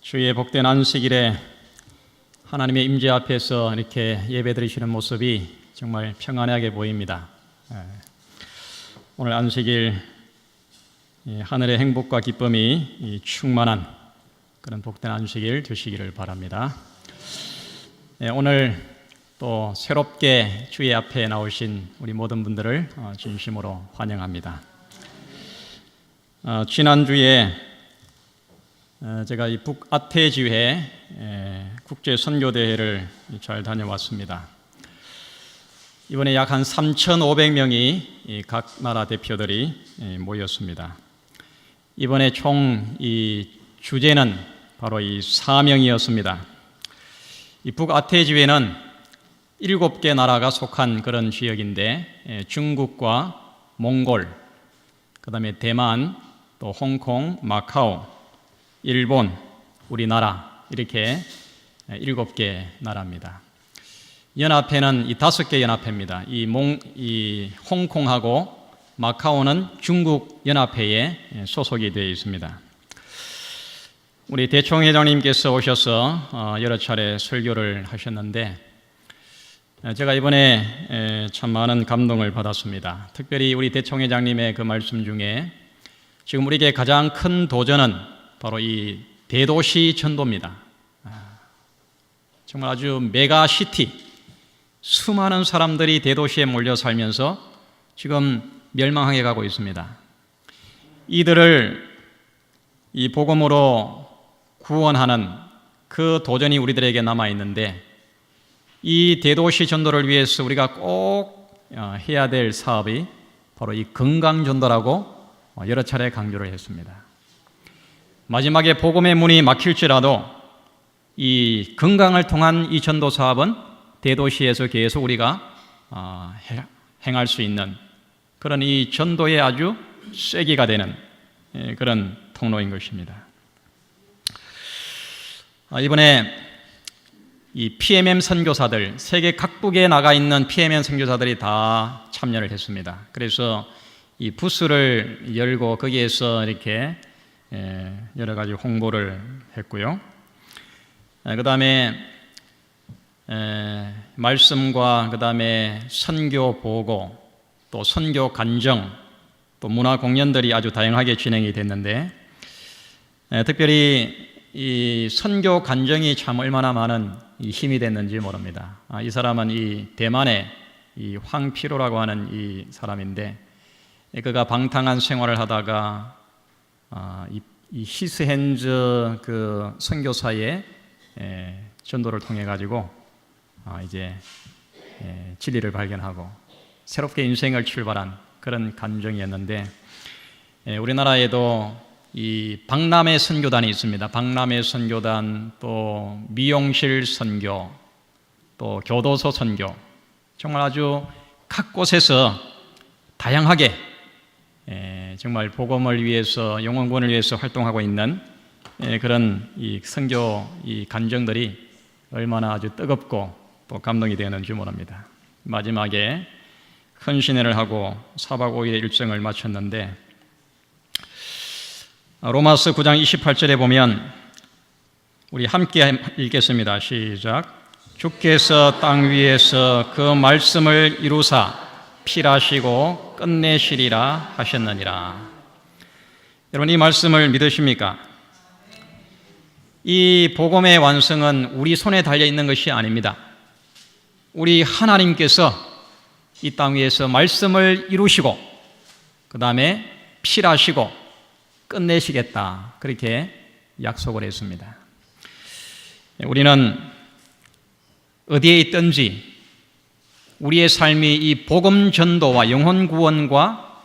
주의 복된 안식일에 하나님의 임재 앞에서 이렇게 예배드리시는 모습이 정말 평안하게 보입니다. 오늘 안식일 하늘의 행복과 기쁨이 충만한 그런 복된 안식일 되시기를 바랍니다. 오늘 또 새롭게 주의 앞에 나오신 우리 모든 분들을 진심으로 환영합니다. 지난주에 제가 이 북아태지회 국제선교대회를 잘 다녀왔습니다. 이번에 약 한 3,500명이 각 나라 대표들이 모였습니다. 이번에 총 이 주제는 바로 이 사명이었습니다. 이 북아태지회는 7개 나라가 속한 그런 지역인데 중국과 몽골, 그 다음에 대만, 또 홍콩, 마카오, 일본, 우리나라 이렇게 7개 나라입니다. 연합회는 이 5개 연합회입니다. 이 홍콩하고 마카오는 중국 연합회에 소속이 되어 있습니다. 우리 대총회장님께서 오셔서 여러 차례 설교를 하셨는데 제가 이번에 참 많은 감동을 받았습니다. 특별히 우리 대총회장님의 그 말씀 중에 지금 우리에게 가장 큰 도전은 바로 이 대도시 전도입니다. 정말 아주 메가시티, 수많은 사람들이 대도시에 몰려 살면서 지금 멸망하게 가고 있습니다. 이들을 이 복음으로 구원하는 그 도전이 우리들에게 남아 있는데 이 대도시 전도를 위해서 우리가 꼭 해야 될 사업이 바로 이 건강전도라고 여러 차례 강조를 했습니다. 마지막에 복음의 문이 막힐지라도 이 건강을 통한 이 전도 사업은 대도시에서 계속 우리가 행할 수 있는 그런 이 전도의 아주 쐐기가 되는 그런 통로인 것입니다. 이번에 이 PMM 선교사들, 세계 각국에 나가 있는 PMM 선교사들이 다 참여를 했습니다. 그래서 이 부스를 열고 거기에서 이렇게 여러 가지 홍보를 했고요. 그 다음에 말씀과 그 다음에 선교 보고 또 선교 간정 또 문화 공연들이 아주 다양하게 진행이 됐는데 특별히 이 선교 간정이 참 얼마나 많은 힘이 됐는지 모릅니다. 이 사람은 이 대만의 이 황피로라고 하는 이 사람인데 그가 방탕한 생활을 하다가 이 히스헨즈 그 선교사의 전도를 통해 가지고 이제 진리를 발견하고 새롭게 인생을 출발한 그런 감정이었는데 우리나라에도 이 박람회 선교단이 있습니다. 박람회 선교단, 또 미용실 선교, 또 교도소 선교, 정말 아주 각 곳에서 다양하게 정말 복음을 위해서 영혼구원을 위해서 활동하고 있는 그런 이 선교 이 간정들이 얼마나 아주 뜨겁고 또 감동이 되었는지 모릅니다. 마지막에 큰 신회를 하고 4박 5일의 일정을 마쳤는데 로마서 9장 28절에 보면 우리 함께 읽겠습니다. 시작. 주께서 땅 위에서 그 말씀을 이루사 필하시고 끝내시리라 하셨느니라. 여러분 이 말씀을 믿으십니까? 이 복음의 완성은 우리 손에 달려 있는 것이 아닙니다. 우리 하나님께서 이 땅 위에서 말씀을 이루시고 그 다음에 필하시고 끝내시겠다 그렇게 약속을 했습니다. 우리는 어디에 있든지 우리의 삶이 이 복음 전도와 영혼 구원과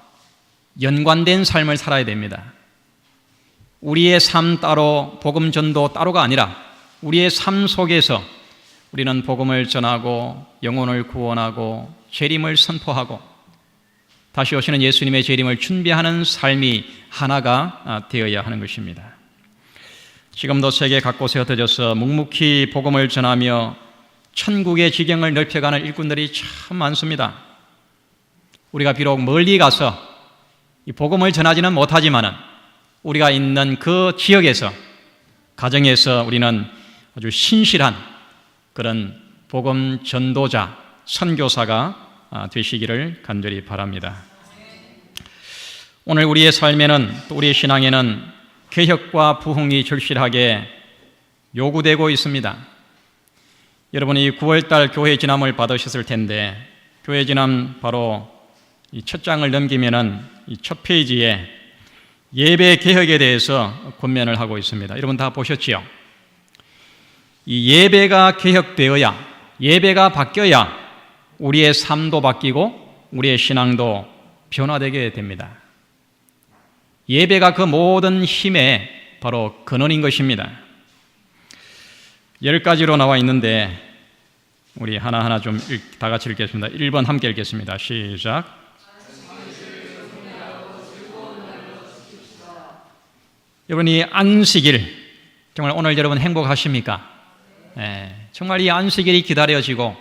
연관된 삶을 살아야 됩니다. 우리의 삶 따로 복음 전도 따로가 아니라 우리의 삶 속에서 우리는 복음을 전하고 영혼을 구원하고 재림을 선포하고 다시 오시는 예수님의 재림을 준비하는 삶이 하나가 되어야 하는 것입니다. 지금도 세계 각곳에 흩어져서 묵묵히 복음을 전하며 천국의 지경을 넓혀가는 일꾼들이 참 많습니다. 우리가 비록 멀리 가서 이 복음을 전하지는 못하지만은 우리가 있는 그 지역에서 가정에서 우리는 아주 신실한 그런 복음 전도자, 선교사가 되시기를 간절히 바랍니다. 오늘 우리의 삶에는, 또 우리의 신앙에는 개혁과 부흥이 절실하게 요구되고 있습니다. 여러분이 9월달 교회 진함을 받으셨을 텐데, 교회 진함 바로 이 첫 장을 넘기면은 이 첫 페이지에 예배 개혁에 대해서 권면을 하고 있습니다. 여러분 다 보셨지요? 이 예배가 개혁되어야, 예배가 바뀌어야 우리의 삶도 바뀌고 우리의 신앙도 변화되게 됩니다. 예배가 그 모든 힘의 바로 근원인 것입니다. 10가지로 나와 있는데 우리 하나하나 좀 다 같이 읽겠습니다. 1번 함께 읽겠습니다. 시작. 여러분이 안식일, 정말 오늘 여러분 행복하십니까? 정말 이 안식일이 기다려지고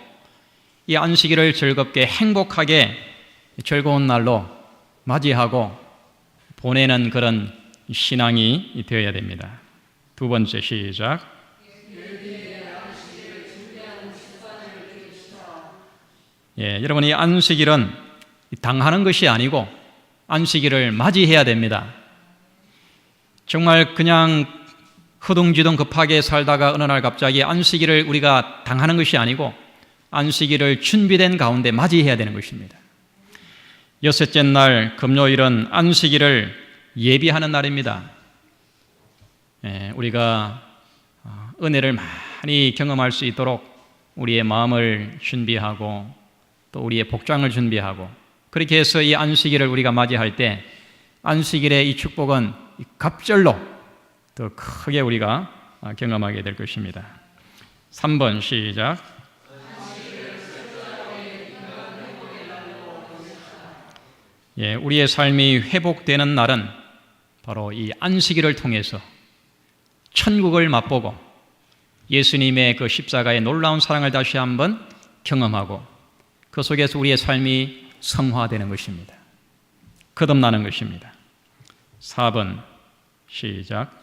이 안식일을 즐겁게 행복하게 즐거운 날로 맞이하고 보내는 그런 신앙이 되어야 됩니다. 두 번째 시작. 여러분 이 안식일은 당하는 것이 아니고 안식일을 맞이해야 됩니다. 정말 그냥 허둥지둥 급하게 살다가 어느 날 갑자기 안식일을 우리가 당하는 것이 아니고 안식일을 준비된 가운데 맞이해야 되는 것입니다. 여섯째 날 금요일은 안식일을 예비하는 날입니다. 우리가 은혜를 많이 경험할 수 있도록 우리의 마음을 준비하고 또 우리의 복장을 준비하고 그렇게 해서 이 안식일을 우리가 맞이할 때 안식일의 이 축복은 갑절로 더 크게 우리가 경험하게 될 것입니다. 3번 시작. 우리의 삶이 회복되는 날은 바로 이 안식일을 통해서 천국을 맛보고 예수님의 그 십자가의 놀라운 사랑을 다시 한번 경험하고 그 속에서 우리의 삶이 성화되는 것입니다. 거듭나는 것입니다. 4번 시작.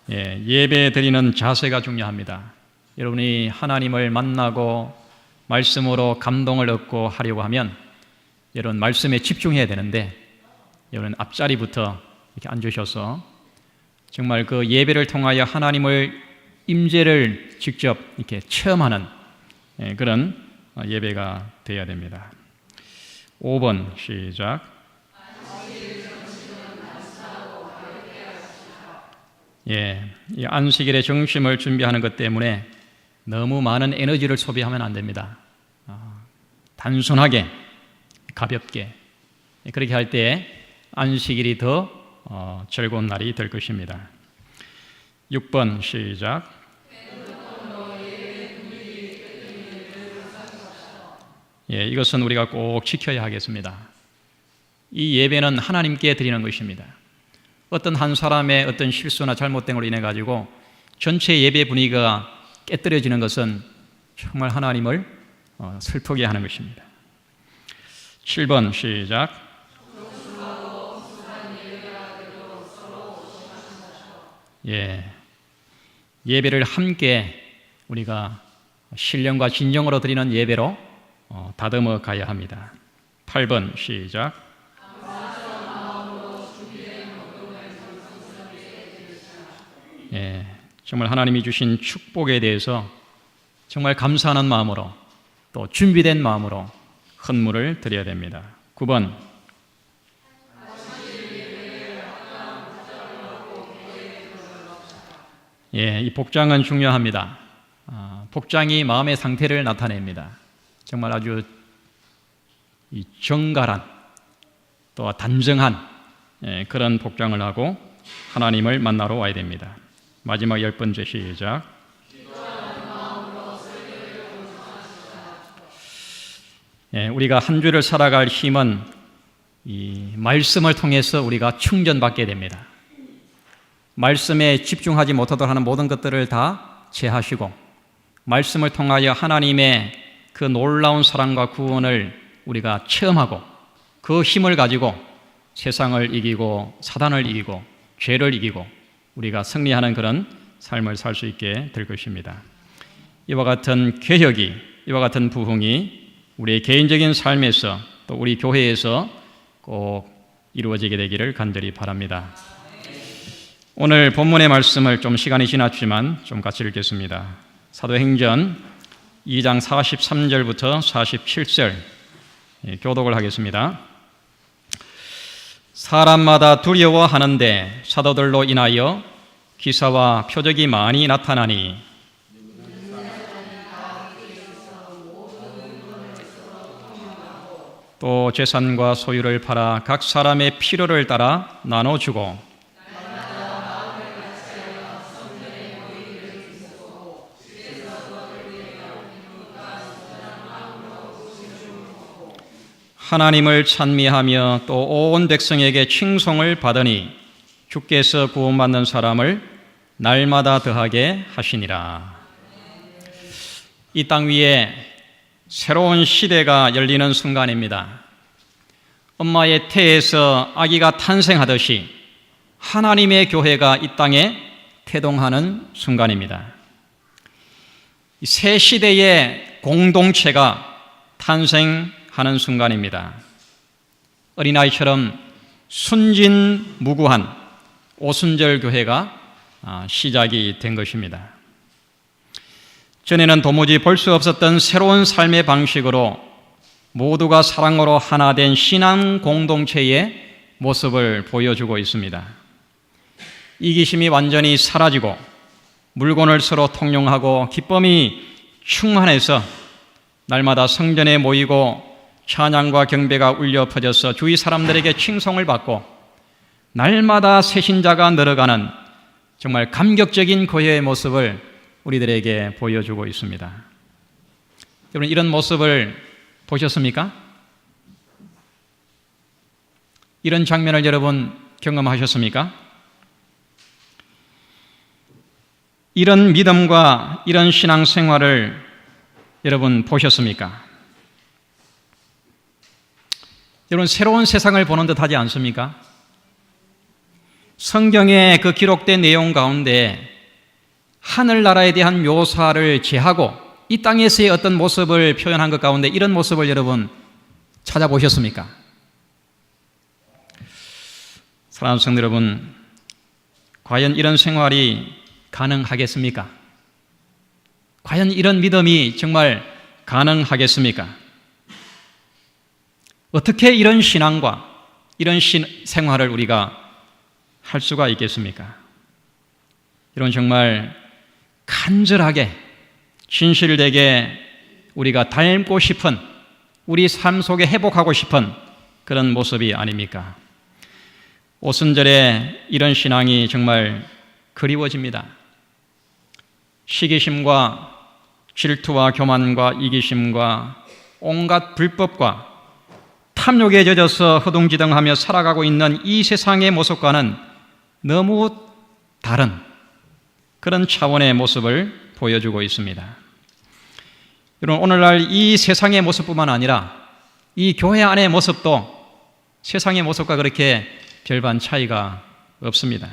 예배 드리는 자세가 중요합니다. 여러분이 하나님을 만나고 말씀으로 감동을 얻고 하려고 하면 여러분 말씀에 집중해야 되는데 여러분 앞자리부터 이렇게 앉으셔서 정말 그 예배를 통하여 하나님을 임재를 직접 이렇게 체험하는 그런 예배가 되어야 됩니다. 5번 시작. 이 안식일의 정심을 준비하는 것 때문에 너무 많은 에너지를 소비하면 안 됩니다. 단순하게 가볍게 그렇게 할 때 안식일이 더 즐거운 날이 될 것입니다. 6번 시작. 이것은 우리가 꼭 지켜야 하겠습니다. 이 예배는 하나님께 드리는 것입니다. 어떤 한 사람의 어떤 실수나 잘못된 걸로 인해 가지고 전체 예배 분위기가 깨뜨려지는 것은 정말 하나님을 슬프게 하는 것입니다. 7번 시작. 예배를 함께 우리가 신령과 진정으로 드리는 예배로 다듬어 가야 합니다. 8번 시작. 정말 하나님이 주신 축복에 대해서 정말 감사하는 마음으로 또 준비된 마음으로 헌물을 드려야 됩니다. 9번 이 복장은 중요합니다. 복장이 마음의 상태를 나타냅니다. 정말 아주 정갈한 또 단정한 그런 복장을 하고 하나님을 만나러 와야 됩니다. 마지막 10번째 시작. 우리가 한 주를 살아갈 힘은 이 말씀을 통해서 우리가 충전받게 됩니다. 말씀에 집중하지 못하도록 하는 모든 것들을 다 제하시고 말씀을 통하여 하나님의 그 놀라운 사랑과 구원을 우리가 체험하고 그 힘을 가지고 세상을 이기고 사단을 이기고 죄를 이기고 우리가 승리하는 그런 삶을 살 수 있게 될 것입니다. 이와 같은 개혁이, 이와 같은 부흥이 우리의 개인적인 삶에서 또 우리 교회에서 꼭 이루어지게 되기를 간절히 바랍니다. 오늘 본문의 말씀을 좀 시간이 지났지만 좀 같이 읽겠습니다. 사도행전 2장 43절부터 47절 교독을 하겠습니다. 사람마다 두려워하는데 사도들로 인하여 기사와 표적이 많이 나타나니 또 재산과 소유를 팔아 각 사람의 필요를 따라 나눠주고 하나님을 찬미하며 또 온 백성에게 칭송을 받으니 주께서 구원받는 사람을 날마다 더하게 하시니라. 이 땅 위에 새로운 시대가 열리는 순간입니다. 엄마의 태에서 아기가 탄생하듯이 하나님의 교회가 이 땅에 태동하는 순간입니다. 새 시대의 공동체가 탄생하는 순간입니다. 어린아이처럼 순진무구한 오순절 교회가 시작이 된 것입니다. 전에는 도무지 볼 수 없었던 새로운 삶의 방식으로 모두가 사랑으로 하나 된 신앙 공동체의 모습을 보여주고 있습니다. 이기심이 완전히 사라지고 물건을 서로 통용하고 기쁨이 충만해서 날마다 성전에 모이고 찬양과 경배가 울려 퍼져서 주위 사람들에게 칭송을 받고 날마다 새신자가 늘어가는 정말 감격적인 교회의 모습을 우리들에게 보여주고 있습니다. 여러분, 이런 모습을 보셨습니까? 이런 장면을 여러분 경험하셨습니까? 이런 믿음과 이런 신앙생활을 여러분 보셨습니까? 여러분, 새로운 세상을 보는 듯 하지 않습니까? 성경에 그 기록된 내용 가운데 하늘나라에 대한 묘사를 제하고 이 땅에서의 어떤 모습을 표현한 것 가운데 이런 모습을 여러분 찾아보셨습니까? 사랑하는 성도 여러분, 과연 이런 생활이 가능하겠습니까? 과연 이런 믿음이 정말 가능하겠습니까? 어떻게 이런 신앙과 이런 생활을 우리가 할 수가 있겠습니까? 이런 정말 간절하게 진실되게 우리가 닮고 싶은, 우리 삶 속에 회복하고 싶은 그런 모습이 아닙니까? 오순절에 이런 신앙이 정말 그리워집니다. 시기심과 질투와 교만과 이기심과 온갖 불법과 탐욕에 젖어서 허둥지둥하며 살아가고 있는 이 세상의 모습과는 너무 다른 그런 차원의 모습을 보여주고 있습니다. 여러분, 오늘날 이 세상의 모습뿐만 아니라 이 교회 안의 모습도 세상의 모습과 그렇게 별반 차이가 없습니다.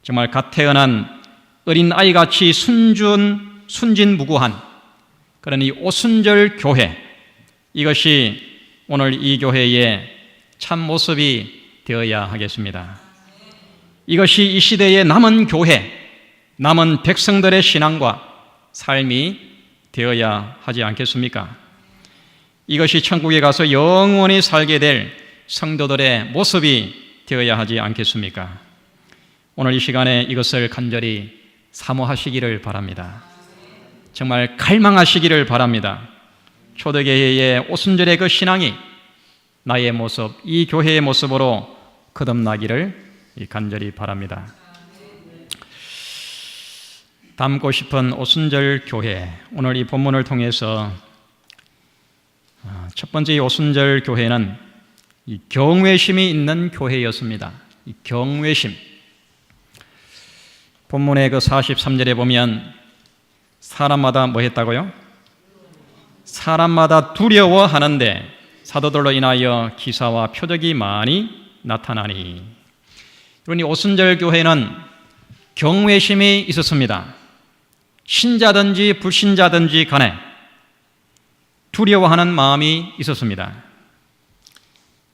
정말 갓 태어난 어린 아이같이 순진무구한 그런 이 오순절 교회, 이것이 오늘 이 교회의 참 모습이 되어야 하겠습니다. 이것이 이 시대의 남은 교회, 남은 백성들의 신앙과 삶이 되어야 하지 않겠습니까? 이것이 천국에 가서 영원히 살게 될 성도들의 모습이 되어야 하지 않겠습니까? 오늘 이 시간에 이것을 간절히 사모하시기를 바랍니다. 정말 갈망하시기를 바랍니다. 초대교회의 오순절의 그 신앙이 나의 모습, 이 교회의 모습으로 거듭나기를 간절히 바랍니다. 닮고 싶은 오순절 교회, 오늘 이 본문을 통해서 첫 번째 오순절 교회는 이 경외심이 있는 교회였습니다. 이 경외심. 본문의 그 43절에 보면 사람마다 뭐 했다고요? 사람마다 두려워하는데 사도들로 인하여 기사와 표적이 많이 나타나니. 그러니 오순절 교회는 경외심이 있었습니다. 신자든지 불신자든지 간에 두려워하는 마음이 있었습니다.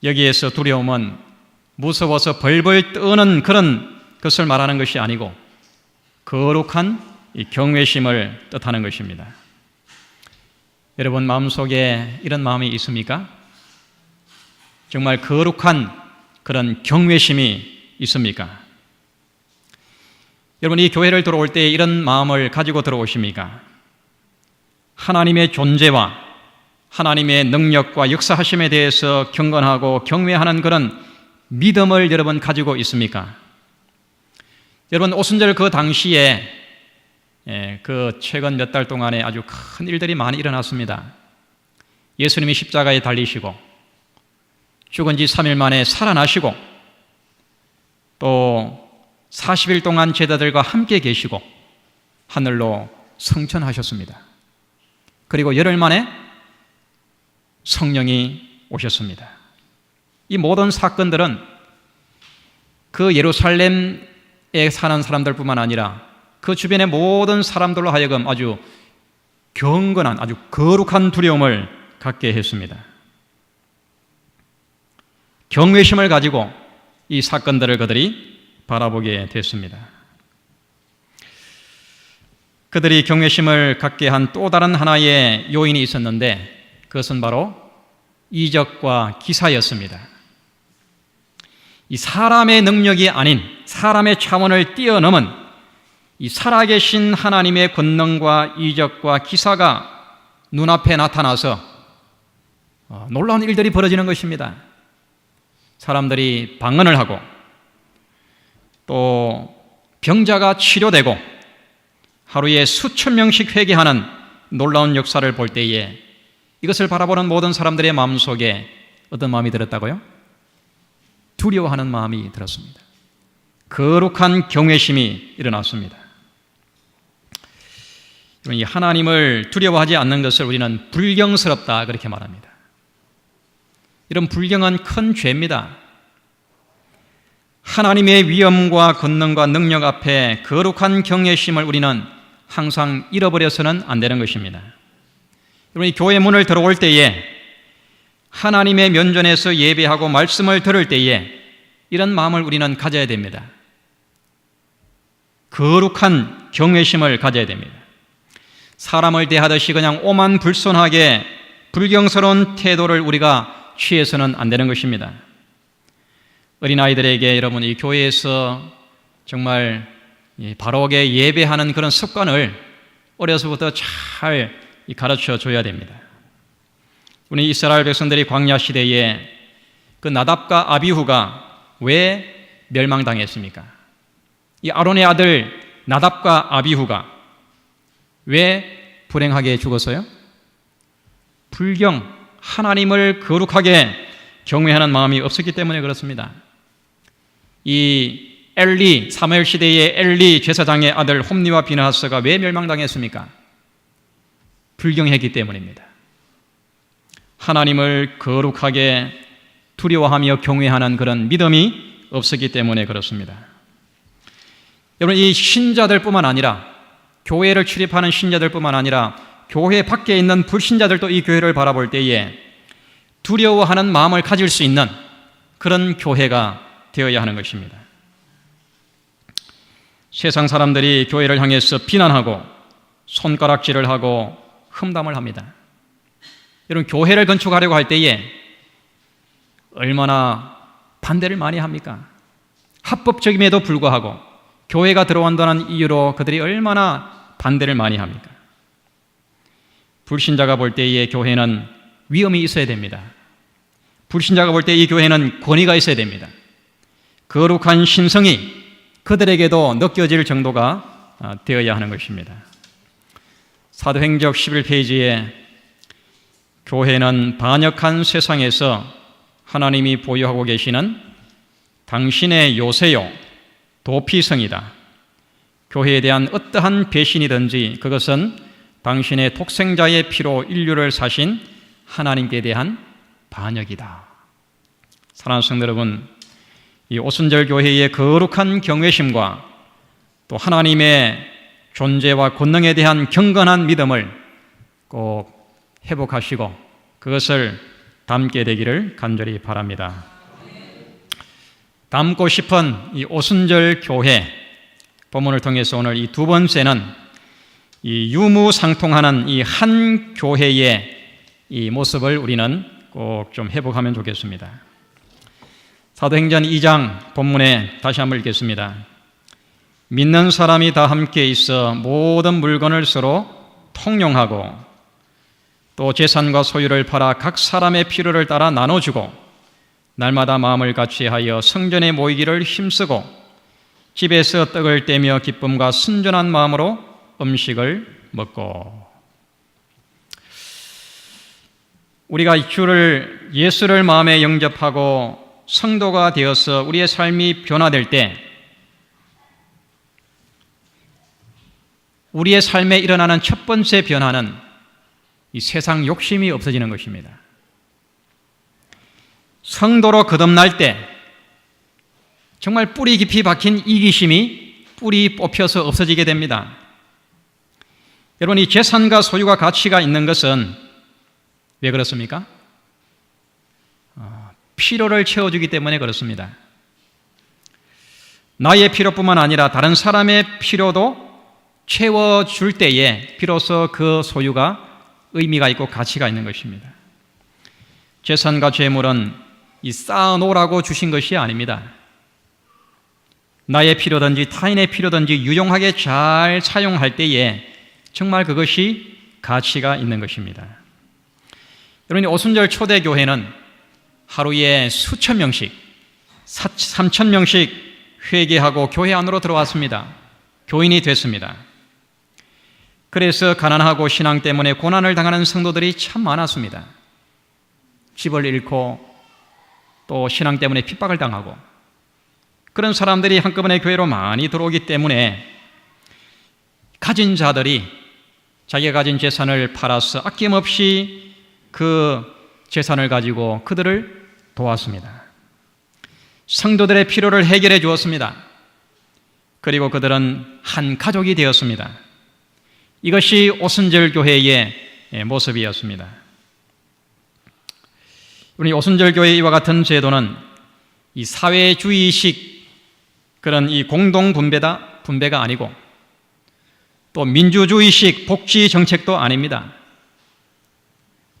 여기에서 두려움은 무서워서 벌벌 떠는 그런 것을 말하는 것이 아니고 거룩한 이 경외심을 뜻하는 것입니다. 여러분 마음속에 이런 마음이 있습니까? 정말 거룩한 그런 경외심이 있습니까? 여러분 이 교회를 들어올 때 이런 마음을 가지고 들어오십니까? 하나님의 존재와 하나님의 능력과 역사하심에 대해서 경건하고 경외하는 그런 믿음을 여러분 가지고 있습니까? 여러분 오순절 그 당시에 그 최근 몇 달 동안에 아주 큰 일들이 많이 일어났습니다. 예수님이 십자가에 달리시고 죽은 지 3일 만에 살아나시고 또 40일 동안 제자들과 함께 계시고 하늘로 승천하셨습니다. 그리고 열흘 만에 성령이 오셨습니다. 이 모든 사건들은 그 예루살렘에 사는 사람들뿐만 아니라 그 주변의 모든 사람들로 하여금 아주 경건한 아주 거룩한 두려움을 갖게 했습니다. 경외심을 가지고 이 사건들을 그들이 바라보게 됐습니다. 그들이 경외심을 갖게 한 또 다른 하나의 요인이 있었는데 그것은 바로 이적과 기사였습니다. 이 사람의 능력이 아닌 사람의 차원을 뛰어넘은 이 살아계신 하나님의 권능과 이적과 기사가 눈앞에 나타나서 놀라운 일들이 벌어지는 것입니다. 사람들이 방언을 하고 또 병자가 치료되고 하루에 수천 명씩 회개하는 놀라운 역사를 볼 때에 이것을 바라보는 모든 사람들의 마음속에 어떤 마음이 들었다고요? 두려워하는 마음이 들었습니다. 거룩한 경외심이 일어났습니다. 이 하나님을 두려워하지 않는 것을 우리는 불경스럽다 그렇게 말합니다. 이런 불경은 큰 죄입니다. 하나님의 위엄과 권능과 능력 앞에 거룩한 경외심을 우리는 항상 잃어버려서는 안 되는 것입니다. 여러분, 이 교회 문을 들어올 때에 하나님의 면전에서 예배하고 말씀을 들을 때에 이런 마음을 우리는 가져야 됩니다. 거룩한 경외심을 가져야 됩니다. 사람을 대하듯이 그냥 오만불손하게 불경스러운 태도를 우리가 취해서는 안 되는 것입니다. 어린아이들에게 여러분 이 교회에서 정말 바르게 예배하는 그런 습관을 어려서부터 잘 가르쳐 줘야 됩니다. 우리 이스라엘 백성들이 광야 시대에 그 나답과 아비후가 왜 멸망당했습니까? 이 아론의 아들 나답과 아비후가 왜 불행하게 죽었어요? 불경, 하나님을 거룩하게 경외하는 마음이 없었기 때문에 그렇습니다. 이 엘리, 사무엘 시대의 엘리 제사장의 아들 홈리와 비느하스가 왜 멸망당했습니까? 불경했기 때문입니다. 하나님을 거룩하게 두려워하며 경외하는 그런 믿음이 없었기 때문에 그렇습니다. 여러분, 이 신자들뿐만 아니라 교회를 출입하는 신자들뿐만 아니라 교회 밖에 있는 불신자들도 이 교회를 바라볼 때에 두려워하는 마음을 가질 수 있는 그런 교회가 되어야 하는 것입니다. 세상 사람들이 교회를 향해서 비난하고 손가락질을 하고 흠담을 합니다. 여러분, 교회를 건축하려고 할 때에 얼마나 반대를 많이 합니까? 합법적임에도 불구하고 교회가 들어온다는 이유로 그들이 얼마나 반대를 많이 합니까? 불신자가 볼 때의 교회는 위엄이 있어야 됩니다. 불신자가 볼 때 이 교회는 권위가 있어야 됩니다. 거룩한 신성이 그들에게도 느껴질 정도가 되어야 하는 것입니다. 사도행적 11페이지에 교회는 반역한 세상에서 하나님이 보유하고 계시는 당신의 요새요 도피성이다. 교회에 대한 어떠한 배신이든지 그것은 당신의 독생자의 피로 인류를 사신 하나님께 대한 반역이다. 사랑하는 성도 여러분, 이 오순절 교회의 거룩한 경외심과 또 하나님의 존재와 권능에 대한 경건한 믿음을 꼭 회복하시고 그것을 담게 되기를 간절히 바랍니다. 담고 싶은 이 오순절 교회 본문을 통해서 오늘 이 두 번째는 이 유무상통하는 이 한 교회의 이 모습을 우리는 꼭 좀 회복하면 좋겠습니다. 사도행전 2장 본문에 다시 한번 읽겠습니다. 믿는 사람이 다 함께 있어 모든 물건을 서로 통용하고 또 재산과 소유를 팔아 각 사람의 필요를 따라 나눠주고 날마다 마음을 같이하여 성전에 모이기를 힘쓰고 집에서 떡을 떼며 기쁨과 순전한 마음으로 음식을 먹고. 우리가 예수를 마음에 영접하고 성도가 되어서 우리의 삶이 변화될 때 우리의 삶에 일어나는 첫 번째 변화는 이 세상 욕심이 없어지는 것입니다. 성도로 거듭날 때 정말 뿌리 깊이 박힌 이기심이 뿌리 뽑혀서 없어지게 됩니다. 여러분, 이 재산과 소유가 가치가 있는 것은 왜 그렇습니까? 필요를 채워주기 때문에 그렇습니다. 나의 필요뿐만 아니라 다른 사람의 필요도 채워줄 때에 비로소 그 소유가 의미가 있고 가치가 있는 것입니다. 재산과 재물은 이 쌓아놓으라고 주신 것이 아닙니다. 나의 필요든지 타인의 필요든지 유용하게 잘 사용할 때에 정말 그것이 가치가 있는 것입니다. 여러분, 오순절 초대교회는 하루에 수천 명씩, 3천 명씩 회개하고 교회 안으로 들어왔습니다. 교인이 됐습니다. 그래서 가난하고 신앙 때문에 고난을 당하는 성도들이 참 많았습니다. 집을 잃고 또 신앙 때문에 핍박을 당하고 그런 사람들이 한꺼번에 교회로 많이 들어오기 때문에 가진 자들이 자기가 가진 재산을 팔아서 아낌없이 그 재산을 가지고 그들을 도왔습니다. 성도들의 필요를 해결해 주었습니다. 그리고 그들은 한 가족이 되었습니다. 이것이 오순절 교회의 모습이었습니다. 우리 오순절 교회 이와 같은 제도는 이 사회주의식 그런 이 공동 분배가 아니고 또 민주주의식 복지 정책도 아닙니다.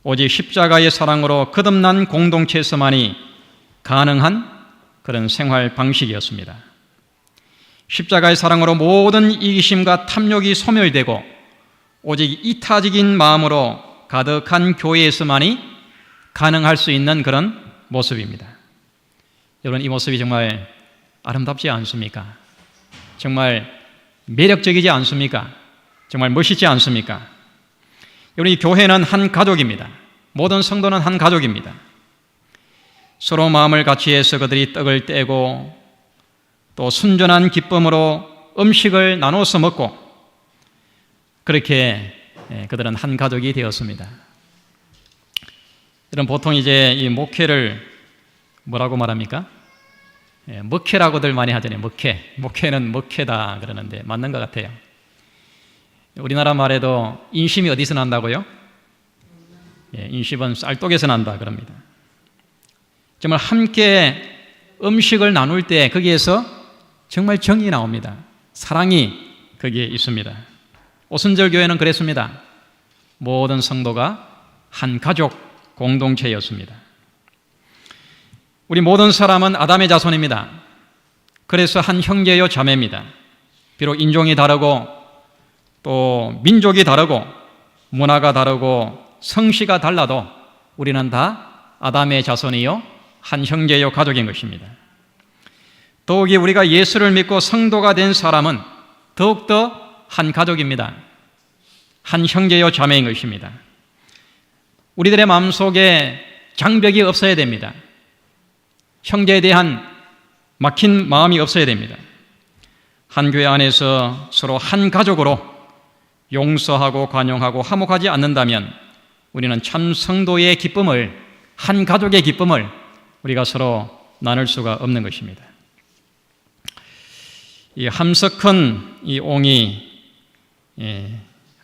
오직 십자가의 사랑으로 거듭난 공동체에서만이 가능한 그런 생활 방식이었습니다. 십자가의 사랑으로 모든 이기심과 탐욕이 소멸되고 오직 이타적인 마음으로 가득한 교회에서만이 가능할 수 있는 그런 모습입니다. 여러분, 이 모습이 정말 아름답지 않습니까? 정말 매력적이지 않습니까? 정말 멋있지 않습니까? 여러분, 이 교회는 한 가족입니다. 모든 성도는 한 가족입니다. 서로 마음을 같이해서 그들이 떡을 떼고 또 순전한 기쁨으로 음식을 나눠서 먹고 그렇게 그들은 한 가족이 되었습니다. 여러분, 보통 이제 이 목회를 뭐라고 말합니까? 먹회라고들 많이 하잖아요. 목회는 먹회다 그러는데 맞는 것 같아요. 우리나라 말에도 인심이 어디서 난다고요? 인심은 쌀독에서 난다 그럽니다. 정말 함께 음식을 나눌 때 거기에서 정말 정이 나옵니다. 사랑이 거기에 있습니다. 오순절 교회는 그랬습니다. 모든 성도가 한 가족 공동체였습니다. 우리 모든 사람은 아담의 자손입니다. 그래서 한 형제요 자매입니다. 비록 인종이 다르고 또 민족이 다르고 문화가 다르고 성씨가 달라도 우리는 다 아담의 자손이요 한 형제요 가족인 것입니다. 더욱이 우리가 예수를 믿고 성도가 된 사람은 더욱더 한 가족입니다. 한 형제요 자매인 것입니다. 우리들의 마음속에 장벽이 없어야 됩니다. 형제에 대한 막힌 마음이 없어야 됩니다. 한 교회 안에서 서로 한 가족으로 용서하고 관용하고 화목하지 않는다면 우리는 참 성도의 기쁨을 한 가족의 기쁨을 우리가 서로 나눌 수가 없는 것입니다. 이 함석헌 이 옹이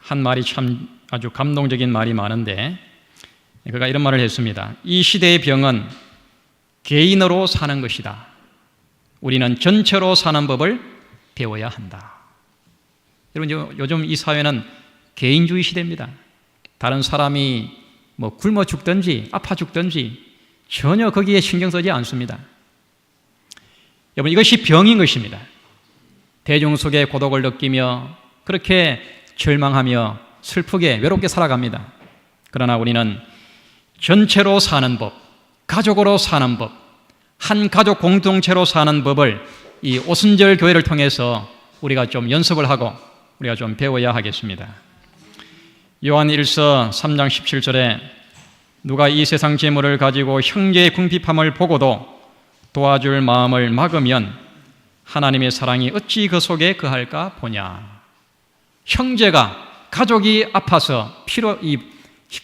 한 말이 참 아주 감동적인 말이 많은데, 그가 이런 말을 했습니다. 이 시대의 병은 개인으로 사는 것이다. 우리는 전체로 사는 법을 배워야 한다. 여러분, 요즘 이 사회는 개인주의 시대입니다. 다른 사람이 뭐 굶어 죽든지 아파 죽든지 전혀 거기에 신경 쓰지 않습니다. 여러분, 이것이 병인 것입니다. 대중 속에 고독을 느끼며 그렇게 절망하며 슬프게 외롭게 살아갑니다. 그러나 우리는 전체로 사는 법, 가족으로 사는 법, 한 가족 공동체로 사는 법을 이 오순절 교회를 통해서 우리가 좀 연습을 하고 우리가 좀 배워야 하겠습니다. 요한 1서 3장 17절에 누가 이 세상 재물을 가지고 형제의 궁핍함을 보고도 도와줄 마음을 막으면 하나님의 사랑이 어찌 그 속에 거할까 보냐. 형제가, 가족이 아파서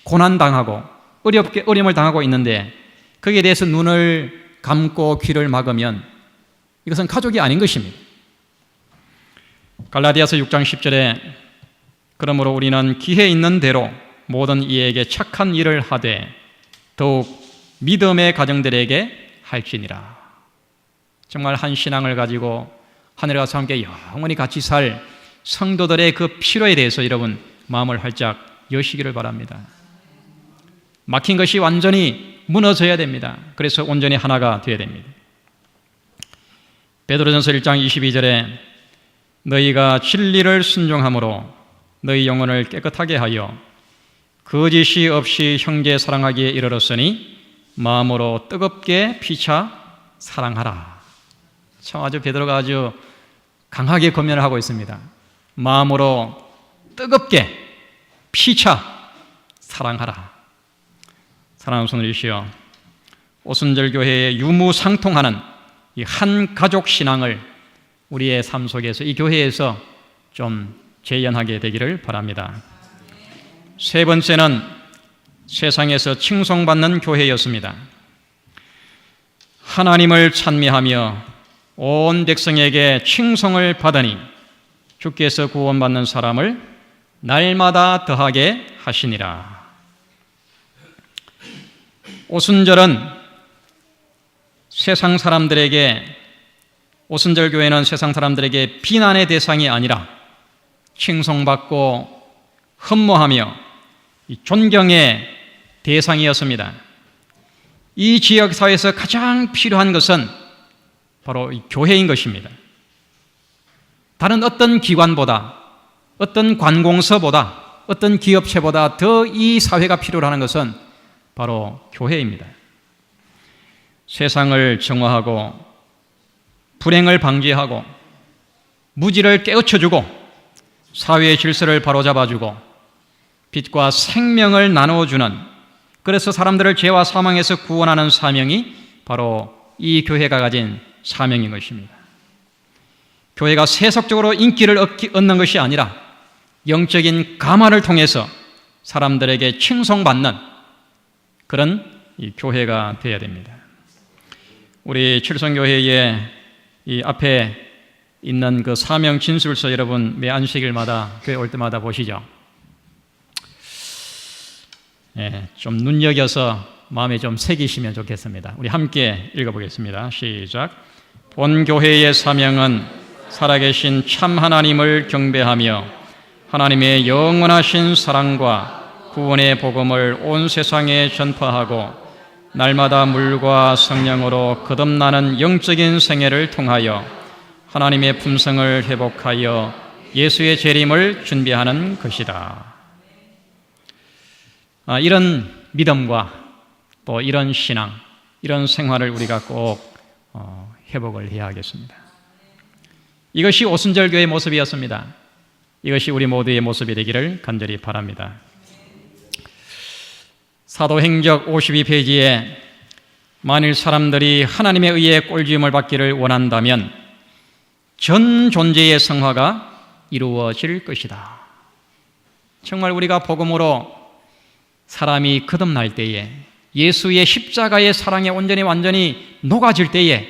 고난당하고 어려움을 당하고 있는데 거기에 대해서 눈을 감고 귀를 막으면 이것은 가족이 아닌 것입니다. 갈라디아서 6장 10절에 그러므로 우리는 기회 있는 대로 모든 이에게 착한 일을 하되 더욱 믿음의 가정들에게 할지니라. 정말 한 신앙을 가지고 하늘에 가서 함께 영원히 같이 살 성도들의 그 필요에 대해서 여러분 마음을 활짝 여시기를 바랍니다. 막힌 것이 완전히 무너져야 됩니다. 그래서 온전히 하나가 되어야 됩니다. 베드로전서 1장 22절에 너희가 진리를 순종함으로 너희 영혼을 깨끗하게 하여 거짓이 없이 형제 사랑하기에 이르렀으니 마음으로 뜨겁게 피차 사랑하라. 참 아주 베드로가 아주 강하게 권면을 하고 있습니다. 마음으로 뜨겁게 피차 사랑하라. 사랑하는 손들이시여, 오순절 교회에 유무상통하는 이 한 가족 신앙을 우리의 삶 속에서 이 교회에서 좀 재현하게 되기를 바랍니다. 세 번째는 세상에서 칭송받는 교회였습니다. 하나님을 찬미하며 온 백성에게 칭송을 받으니 주께서 구원받는 사람을 날마다 더하게 하시니라. 오순절은 세상 사람들에게, 오순절 교회는 세상 사람들에게 비난의 대상이 아니라 칭송받고 흠모하며 존경의 대상이었습니다. 이 지역 사회에서 가장 필요한 것은 바로 이 교회인 것입니다. 다른 어떤 기관보다, 어떤 관공서보다, 어떤 기업체보다 더 이 사회가 필요로 하는 것은 바로 교회입니다. 세상을 정화하고 불행을 방지하고 무지를 깨우쳐주고 사회의 질서를 바로잡아주고 빛과 생명을 나누어주는, 그래서 사람들을 죄와 사망에서 구원하는 사명이 바로 이 교회가 가진 사명인 것입니다. 교회가 세속적으로 인기를 얻는 것이 아니라 영적인 감화를 통해서 사람들에게 칭송받는 그런 이 교회가 되어야 됩니다. 우리 칠성교회의 이 앞에 있는 그 사명 진술서 여러분 매 안식일마다 교회 올 때마다 보시죠. 좀 눈여겨서 마음에 좀 새기시면 좋겠습니다. 우리 함께 읽어보겠습니다. 시작. 본 교회의 사명은 살아계신 참 하나님을 경배하며 하나님의 영원하신 사랑과 구원의 복음을 온 세상에 전파하고 날마다 물과 성령으로 거듭나는 영적인 생애를 통하여 하나님의 품성을 회복하여 예수의 재림을 준비하는 것이다. 이런 믿음과 또 이런 신앙, 이런 생활을 우리가 꼭 회복을 해야 하겠습니다. 이것이 오순절 교회의 모습이었습니다. 이것이 우리 모두의 모습이 되기를 간절히 바랍니다. 사도행적 52페이지에 만일 사람들이 하나님에 의해 꼴지음을 받기를 원한다면 전 존재의 성화가 이루어질 것이다. 정말 우리가 복음으로 사람이 거듭날 때에 예수의 십자가의 사랑에 온전히 완전히 녹아질 때에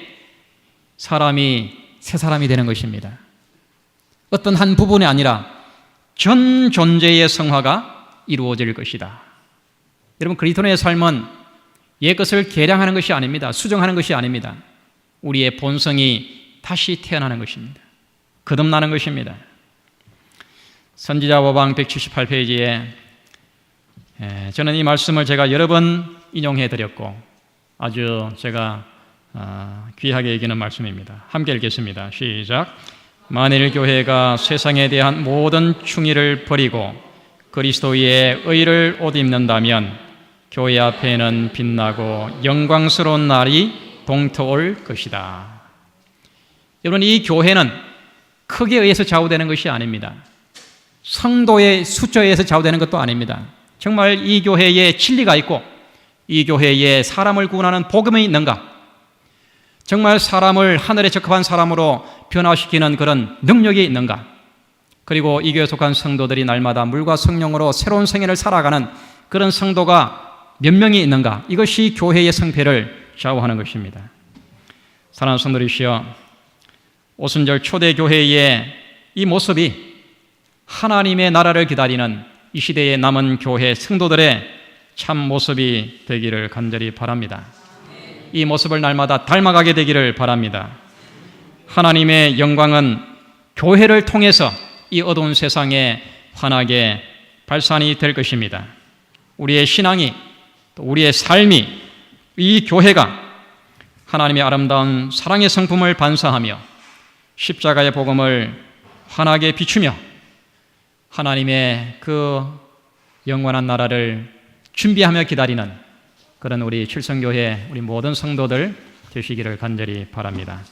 사람이 새 사람이 되는 것입니다. 어떤 한 부분이 아니라 전 존재의 성화가 이루어질 것이다. 여러분, 그리스도인의 삶은 옛 것을 개량하는 것이 아닙니다. 수정하는 것이 아닙니다. 우리의 본성이 다시 태어나는 것입니다. 거듭나는 것입니다. 선지자 모방 178페이지에 저는 이 말씀을 제가 여러 번 인용해 드렸고 아주 제가 귀하게 여기는 말씀입니다. 함께 읽겠습니다. 시작. 만일 교회가 세상에 대한 모든 충의를 버리고 그리스도의 의를 옷 입는다면 교회 앞에는 빛나고 영광스러운 날이 동터올 것이다. 여러분, 이 교회는 크기에 의해서 좌우되는 것이 아닙니다. 성도의 숫자에 의해서 좌우되는 것도 아닙니다. 정말 이 교회에 진리가 있고 이 교회에 사람을 구원하는 복음이 있는가? 정말 사람을 하늘에 적합한 사람으로 변화시키는 그런 능력이 있는가? 그리고 이 교회에 속한 성도들이 날마다 물과 성령으로 새로운 생애를 살아가는 그런 성도가 몇 명이 있는가? 이것이 교회의 성패를 좌우하는 것입니다. 사랑하는 성도들이시여, 오순절 초대교회의 이 모습이 하나님의 나라를 기다리는 이 시대의 남은 교회 성도들의 참 모습이 되기를 간절히 바랍니다. 이 모습을 날마다 닮아가게 되기를 바랍니다. 하나님의 영광은 교회를 통해서 이 어두운 세상에 환하게 발산이 될 것입니다. 우리의 신앙이, 또 우리의 삶이, 이 교회가 하나님의 아름다운 사랑의 성품을 반사하며 십자가의 복음을 환하게 비추며 하나님의 그 영원한 나라를 준비하며 기다리는 그런 우리 칠성교회 우리 모든 성도들 되시기를 간절히 바랍니다.